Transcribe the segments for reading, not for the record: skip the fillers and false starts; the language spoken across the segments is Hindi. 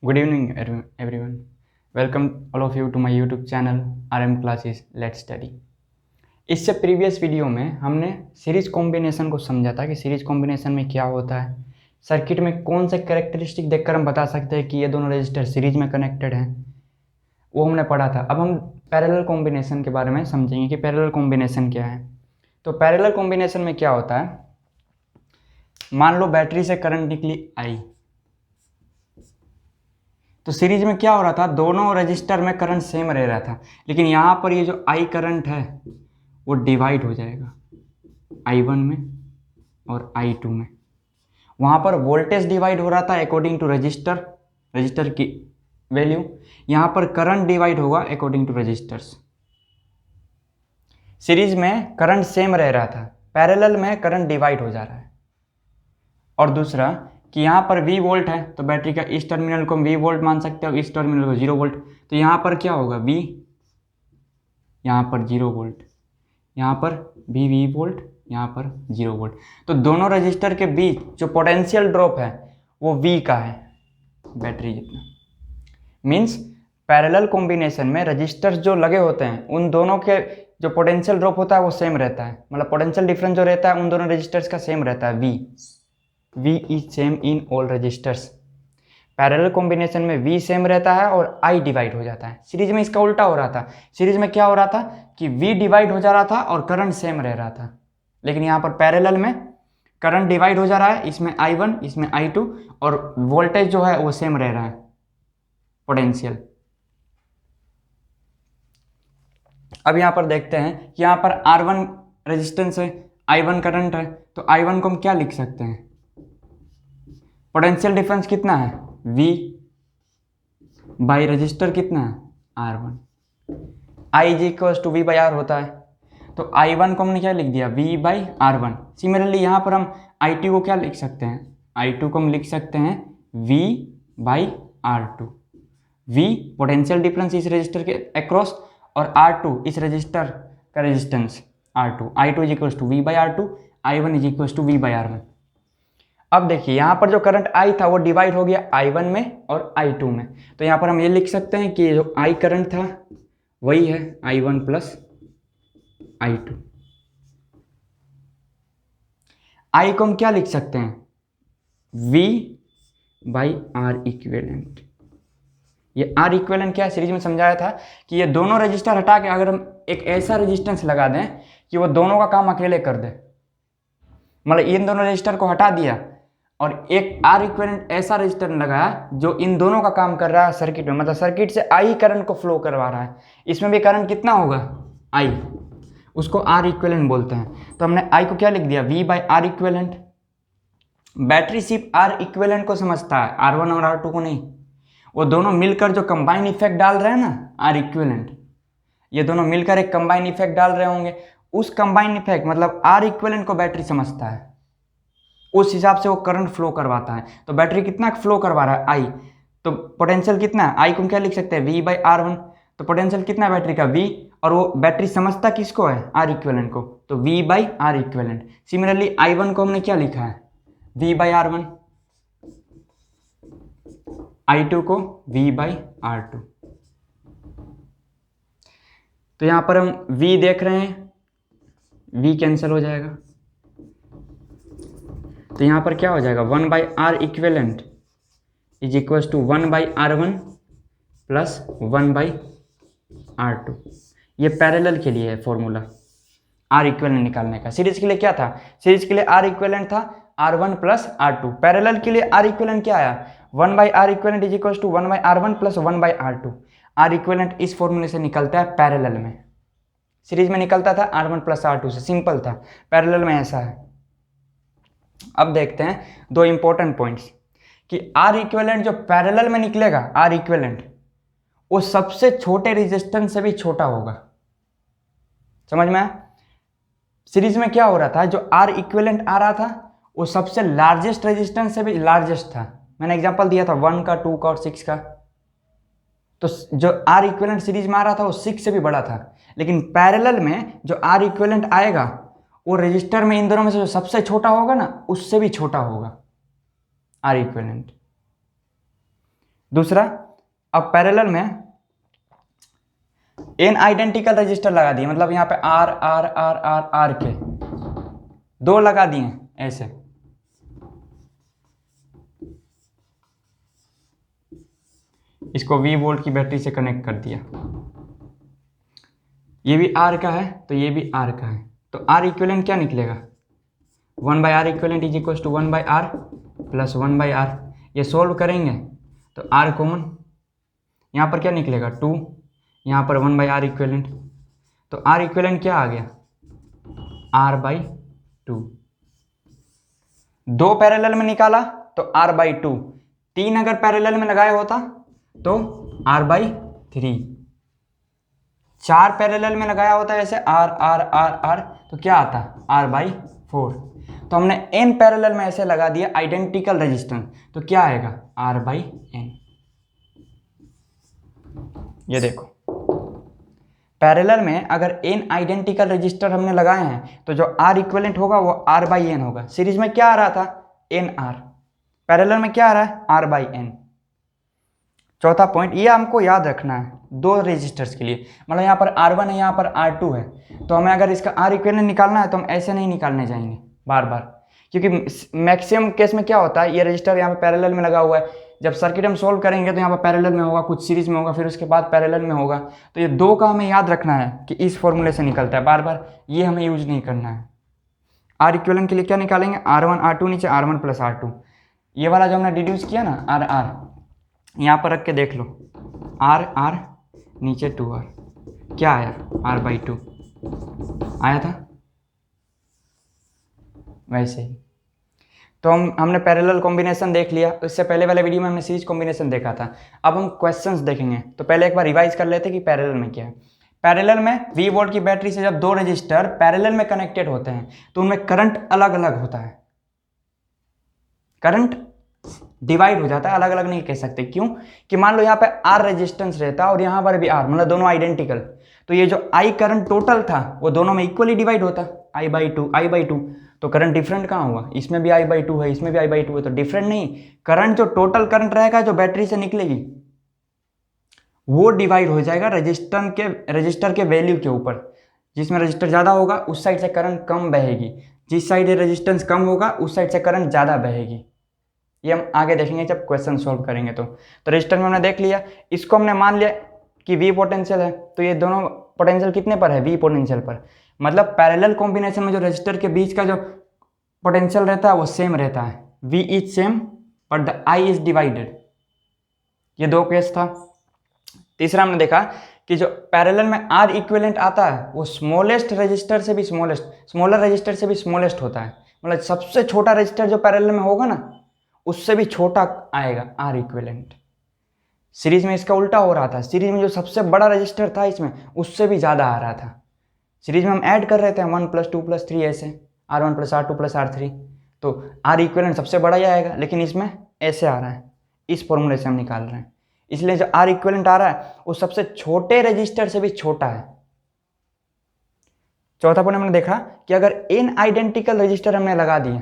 Good evening, everyone. Welcome all of you to my YouTube channel RM Classes Let's Study. इससे प्रीवियस वीडियो में हमने सीरीज कॉम्बिनेशन को समझा था कि सीरीज कॉम्बिनेशन में क्या होता है, सर्किट में कौन से कैरेक्टरिस्टिक देखकर हम बता सकते हैं कि ये दोनों रजिस्टर सीरीज में कनेक्टेड हैं, वो हमने पढ़ा था। अब हम पैरेलल कॉम्बिनेशन के बारे में समझेंगे कि पैरेलल कॉम्बिनेशन क्या है। तो पैरेलल कॉम्बिनेशन में क्या होता है, मान लो बैटरी से करंट निकली आई, तो सीरीज में क्या हो रहा था, दोनों रजिस्टर में करंट सेम रह रहा था, लेकिन यहाँ पर ये जो आई करंट है वो डिवाइड हो जाएगा I1 में और I2 में। वहाँ पर वोल्टेज डिवाइड हो रहा था अकॉर्डिंग टू रजिस्टर की वैल्यू, यहाँ पर करंट डिवाइड होगा अकॉर्डिंग टू रजिस्टर्स। सीरीज में करंट सेम रह रहा था, पैरेलल में करंट डिवाइड हो जा रहा है। और दूसरा कि यहाँ पर V वोल्ट है, तो बैटरी का इस टर्मिनल को हम V वोल्ट मान सकते हैं और इस टर्मिनल को 0 वोल्ट। तो यहाँ पर क्या होगा, V, यहाँ पर 0 वोल्ट, यहाँ पर V वोल्ट, यहाँ पर 0 वोल्ट। तो दोनों रजिस्टर के बीच जो पोटेंशियल ड्रॉप है वो V का है, बैटरी जितना। मीन्स पैरेलल कॉम्बिनेशन में रजिस्टर्स जो लगे होते हैं उन दोनों के जो पोटेंशियल ड्रॉप होता है वो सेम रहता है, मतलब पोटेंशियल डिफरेंस जो रहता है उन दोनों रजिस्टर्स का सेम रहता है, V is same in all resistors. Parallel combination में V सेम रहता है और I डिवाइड हो जाता है। सीरीज में इसका उल्टा हो रहा था, सीरीज में क्या हो रहा था कि V डिवाइड हो जा रहा था और करंट सेम रह रहा था, लेकिन यहाँ पर पैरेलल में करंट डिवाइड हो जा रहा है, इसमें I1 इसमें I2, और वोल्टेज जो है वो सेम रह रहा है, पोटेंशियल। अब यहाँ पर देखते हैं कि यहाँ पर R1 रेजिस्टेंस है, I1 करंट है, तो I1 को हम क्या लिख सकते हैं, पोटेंशियल डिफरेंस कितना है, V बाई रजिस्टर कितना है, R1। I is equal to V by R होता है, तो I1 को हमने क्या लिख दिया, V बाई R1। सिमिलरली यहाँ पर हम I2 को क्या लिख सकते हैं, I2 को हम लिख सकते हैं V by R2। V potential difference इस रजिस्टर के अक्रॉस और R2 इस रजिस्टर का resistance R2। I2 is equal to V by R2, I1 is equal to V by R1। अब देखिए यहाँ पर जो करंट I था वो डिवाइड हो गया I1 में और I2 में, तो यहाँ पर हम ये लिख सकते हैं कि जो I करंट था वही है I1 प्लस I2। I को हम क्या लिख सकते हैं, V बाई R इक्विवेलेंट। ये R इक्विवेलेंट क्या है, सीरीज में समझाया था कि ये दोनों रजिस्टर हटा के अगर हम एक ऐसा रेजिस्टेंस लगा दें कि वो दोनों का काम अकेले कर दे, मतलब इन दोनों रजिस्टर को हटा दिया और एक R इक्विवेलेंट ऐसा रजिस्टर लगाया जो इन दोनों का काम कर रहा है सर्किट में, मतलब सर्किट से I करंट को फ्लो करवा रहा है। इसमें भी करंट कितना होगा, I, उसको R इक्विवेलेंट बोलते हैं। तो हमने I को क्या लिख दिया, V by R equivalent. Battery सिर्फ R इक्विवेलेंट को समझता है, R1 और R2 को नहीं। वो दोनों मिलकर जो कंबाइन इफेक्ट डाल रहे हैं ना, R इक्विवेलेंट, ये दोनों मिलकर एक कंबाइन इफेक्ट डाल रहे होंगे, उस कंबाइन इफेक्ट मतलब R इक्विवेलेंट को बैटरी समझता है, उस हिसाब से वो करंट फ्लो करवाता है। तो बैटरी कितना फ्लो करवा रहा है, I, तो पोटेंशियल कितना है, I को हम क्या लिख सकते हैं, V बाई R1। तो पोटेंशियल कितना है बैटरी का, V, और वो बैटरी समझता किसको है, R इक्विवेलेंट को, तो V by R equivalent. Similarly I1 को हमने क्या लिखा है, V बाई R1, I2 को V बाई R2। तो यहाँ पर हम V देख रहे हैं, V कैंसिल हो जाएगा, तो यहाँ पर क्या हो जाएगा, 1 by R equivalent is equal to 1 by R1 plus 1 by R2। ये पैरेलल के लिए है फॉर्मूला R इक्विवेलेंट निकालने का। सीरीज के लिए क्या था, सीरीज के लिए R इक्विवेलेंट था R1 प्लस R2। पैरेलल के लिए R इक्विवेलेंट क्या आया, 1 by R equivalent is equal to 1 by R1 plus 1 by R2। R equivalent इस फॉर्मूले से निकलता है पैरेलल में, सीरीज में निकलता था R1 प्लस R2 से, सिंपल था। पैरेलल में ऐसा है। अब देखते हैं दो इंपॉर्टेंट पॉइंट्स कि R इक्विवेलेंट जो पैरेलल में निकलेगा, R इक्विवेलेंट वो सबसे छोटे रेजिस्टेंस से भी छोटा होगा, समझ में आया। सीरीज में क्या हो रहा था, जो R इक्विवेलेंट आ रहा था वो सबसे लार्जेस्ट रेजिस्टेंस से भी लार्जेस्ट था। मैंने एग्जांपल दिया था 1 का, 2 का और 6 का। तो जो R इक्विवेलेंट सीरीज में आ रहा था वो 6 से भी बड़ा था, लेकिन पैरेलल में जो R इक्विवेलेंट आएगा वो रजिस्टर में इन दोनों में से जो सबसे छोटा होगा ना उससे भी छोटा होगा R इक्विवेलेंट। दूसरा, अब पैरेलल में n आइडेंटिकल रजिस्टर लगा दिए, मतलब यहाँ पे R R R R R के 2 लगा दिए ऐसे। इसको V वोल्ट की बैटरी से कनेक्ट कर दिया। ये भी R का है तो ये भी R का है, तो R इक्विवेलेंट क्या निकलेगा, 1/R equivalent is equal to 1/R plus 1/R। ये सोल्व करेंगे तो R कॉमन, यहाँ पर क्या निकलेगा 2, यहाँ पर 1/R इक्विवेलेंट, तो R इक्विवेलेंट क्या आ गया R/2। 2 पैरेलल में निकाला तो R/2, 3 अगर पैरेलल में लगाया होता तो R/3, 4 पैरेलल में लगाया होता है ऐसे R R R R तो क्या आता R/4। तो हमने n पैरेलल में ऐसे लगा दिया आइडेंटिकल रेजिस्टेंस, तो क्या आएगा R/n। ये देखो पैरेलल में अगर n आइडेंटिकल रजिस्टर हमने लगाए हैं तो जो R इक्विवेलेंट होगा वो R/n होगा। सीरीज में क्या आ रहा था NR, पैरेलल में क्या आ रहा है R/n। चौथा पॉइंट ये हमको याद रखना है 2 रेजिस्टर्स के लिए, मतलब यहाँ पर R1 है यहाँ पर R2 है, तो हमें अगर इसका R इक्विवेलेंट निकालना है तो हम ऐसे नहीं निकालने जाएंगे बार बार, क्योंकि मैक्सिमम केस में क्या होता है ये रजिस्टर यहाँ पर पैरेलल में लगा हुआ है, जब सर्किट हम सोल्व करेंगे तो यहाँ पर पैरेलल में होगा, कुछ सीरीज में होगा, फिर उसके बाद पैरेलल में होगा, तो ये 2 का हमें याद रखना है कि इस फॉर्मूले से निकलता है, बार बार ये हमें यूज नहीं करना है। R इक्विवेलेंट के लिए क्या निकालेंगे R1 R2 नीचे R1 प्लस R2, ये वाला जो हमने डिड्यूस किया ना R यहाँ पर रख के देख लो, R R नीचे 2R, क्या आया R/2 आया था वैसे ही। तो हमने पैरेलल कॉम्बिनेशन देख लिया, इससे पहले वाले वीडियो में हमने सीरीज कॉम्बिनेशन देखा था। अब हम क्वेश्चंस देखेंगे, तो पहले एक बार रिवाइज कर लेते कि पैरेलल में क्या है। पैरेलल में V वोल्ट की बैटरी से जब 2 रजिस्टर पैरेलल में कनेक्टेड होते हैं तो उनमें करंट अलग अलग होता है, करंट डिवाइड हो जाता है, अलग अलग नहीं कह सकते। क्यों कि मान लो यहाँ पे R रेजिस्टेंस रहता है और यहाँ पर भी R, मतलब दोनों आइडेंटिकल, तो ये जो I करंट टोटल था वो दोनों में इक्वली डिवाइड होता I/2 तो करंट डिफरेंट कहाँ हुआ, इसमें भी I/2 है इसमें भी I/2 है, तो डिफरेंट नहीं, करंट जो टोटल करंट रहेगा जो बैटरी से निकलेगी वो डिवाइड हो जाएगा रजिस्टर के वैल्यू के ऊपर। जिसमें रजिस्टर ज़्यादा होगा उस साइड से करंट कम बहेगी, जिस साइड रेजिस्टेंस कम होगा उस साइड से करंट ज़्यादा बहेगी। ये हम आगे देखेंगे जब क्वेश्चन सॉल्व करेंगे। तो रजिस्टर में हमने देख लिया, इसको हमने मान लिया कि V पोटेंशियल है, तो ये दोनों पोटेंशियल कितने पर है V पोटेंशियल पर, मतलब पैरेलल कॉम्बिनेशन में जो रजिस्टर के बीच का जो पोटेंशियल रहता है वो सेम रहता है, V is same but the I is divided. ये 2 केस था। तीसरा हमने देखा कि जो पैरेलल में R इक्विवेलेंट आता है वो स्मॉलेस्ट रजिस्टर से भी स्मॉलर रजिस्टर से भी स्मॉलेस्ट होता है, मतलब सबसे छोटा रजिस्टर जो पैरेलल में होगा ना उससे भी छोटा आएगा R इक्विवेलेंट। सीरीज में इसका उल्टा हो रहा था, सीरीज में जो सबसे बड़ा रजिस्टर था इसमें उससे भी ज़्यादा आ रहा था। सीरीज में हम ऐड कर रहे थे 1 + 2 + 3 ऐसे, R1 + R2 + R3, तो R इक्विवेलेंट सबसे बड़ा ही आएगा, लेकिन इसमें ऐसे आ रहा है, इस फॉर्मूले से हम निकाल रहे हैं, इसलिए जो R इक्विवेलेंट आ रहा है वो सबसे छोटे रजिस्टर से भी छोटा है। चौथा पॉइंट हमने देखा कि अगर n आइडेंटिकल रजिस्टर हमने लगा दिए,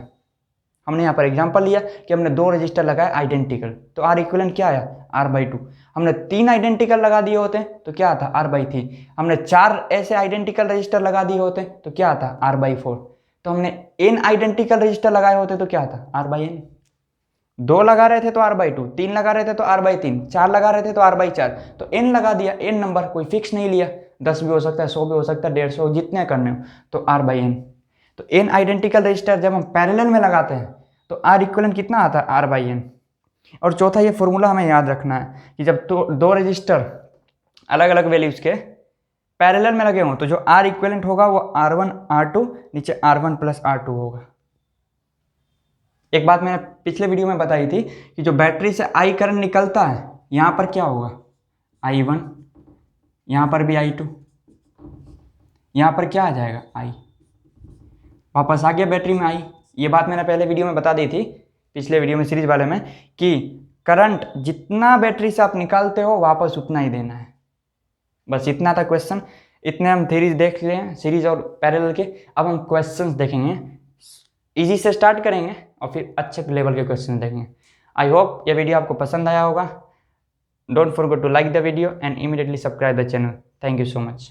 हमने यहाँ पर एग्जांपल लिया कि हमने 2 रजिस्टर लगाए आइडेंटिकल, तो R इक्विवेलेंट क्या आया R/2। हमने 3 आइडेंटिकल लगा दिए होते तो क्या आता R/3। हमने 4 ऐसे आइडेंटिकल रजिस्टर लगा दिए होते तो क्या आता R/4। तो हमने n आइडेंटिकल रजिस्टर लगाए होते तो क्या आता R/n। 2 लगा रहे थे तो R/2, 3 लगा रहे थे तो R/3, 4 लगा रहे थे तो R/4, तो n लगा दिया, n नंबर कोई फिक्स नहीं लिया, 10 भी हो सकता है, 100 भी हो सकता है, 150, जितने करने हो, तो R/n। तो n आइडेंटिकल रजिस्टर जब हम पैरेलल में लगाते हैं तो R इक्विवेलेंट कितना आता है R/n। और चौथा ये फॉर्मूला हमें याद रखना है कि जब 2 रजिस्टर अलग अलग वैल्यूज के पैरेलल में लगे हों तो जो R इक्विवेलेंट होगा वो R1 R2 नीचे R1 + R2 होगा। एक बात मैंने पिछले वीडियो में बताई थी कि जो बैटरी से I करंट निकलता है यहाँ पर क्या होगा I1, यहाँ पर भी I2, यहाँ पर क्या आ जाएगा I, वापस आ गया बैटरी में I। ये बात मैंने पहले वीडियो में बता दी थी, पिछले वीडियो में सीरीज वाले में, कि करंट जितना बैटरी से आप निकालते हो वापस उतना ही देना है। बस इतना था क्वेश्चन, इतने हम थ्योरीज देख लिए हैं सीरीज और पैरेलल के। अब हम क्वेश्चंस देखेंगे, इजी से स्टार्ट करेंगे और फिर अच्छे लेवल के क्वेश्चन देखेंगे। आई होप ये वीडियो आपको पसंद आया होगा। Don't forget to like the video and immediately subscribe the channel. Thank you so much.